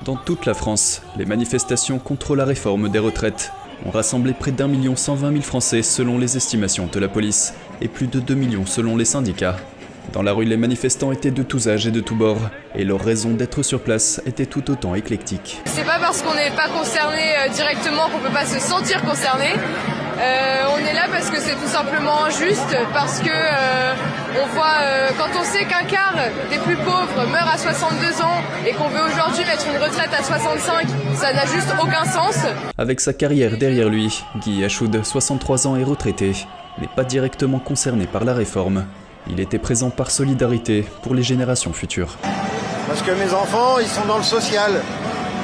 Dans toute la France, les manifestations contre la réforme des retraites ont rassemblé près d'1 120 000 Français selon les estimations de la police et plus de 2 millions selon les syndicats. Dans la rue, les manifestants étaient de tous âges et de tous bords et leur raison d'être sur place était tout autant éclectique. C'est pas parce qu'on n'est pas concerné directement qu'on peut pas se sentir concerné. On est là parce que c'est tout simplement injuste, parce que on voit quand on sait qu'un quart des plus pauvres meurt à 62 ans et qu'on veut aujourd'hui mettre une retraite à 65, ça n'a juste aucun sens. Avec sa carrière derrière lui, Guy Achoud, 63 ans et retraité, n'est pas directement concerné par la réforme. Il était présent par solidarité pour les générations futures. Parce que mes enfants, ils sont dans le social.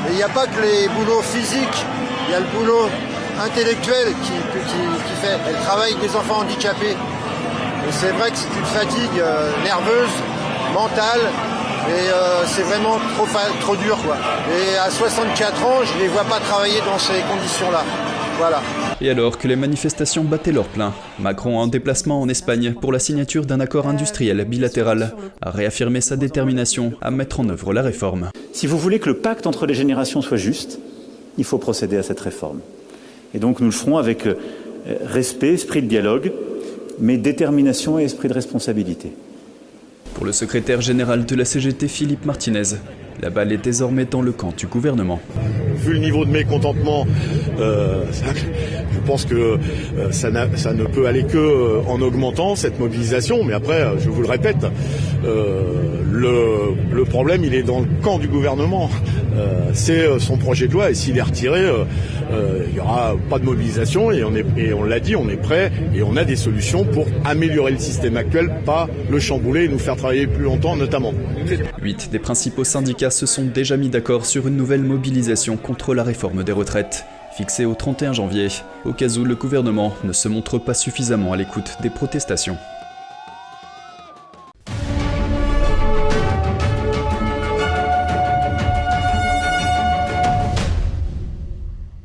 Et il n'y a pas que les boulots physiques, il y a le boulot intellectuel qui fait. Elle travaille avec des enfants handicapés. Et c'est vrai que c'est une fatigue nerveuse, mentale, et c'est vraiment trop dur, quoi. Et à 64 ans, je ne les vois pas travailler dans ces conditions-là. Voilà. Et alors que les manifestations battaient leur plein, Macron, en déplacement en Espagne pour la signature d'un accord industriel bilatéral, a réaffirmé sa détermination à mettre en œuvre la réforme. Si vous voulez que le pacte entre les générations soit juste, il faut procéder à cette réforme. Et donc nous le ferons avec respect, esprit de dialogue, mais détermination et esprit de responsabilité. Pour le secrétaire général de la CGT, Philippe Martinez, la balle est désormais dans le camp du gouvernement. Vu le niveau de mécontentement, je pense que ça ne peut aller que en augmentant cette mobilisation. Mais après, je vous le répète, le problème, il est dans le camp du gouvernement. C'est son projet de loi et s'il est retiré, il n'y aura pas de mobilisation et on l'a dit, on est prêt et on a des solutions pour améliorer le système actuel, pas le chambouler et nous faire travailler plus longtemps notamment. 8 des principaux syndicats se sont déjà mis d'accord sur une nouvelle mobilisation contre la réforme des retraites, fixée au 31 janvier, au cas où le gouvernement ne se montre pas suffisamment à l'écoute des protestations.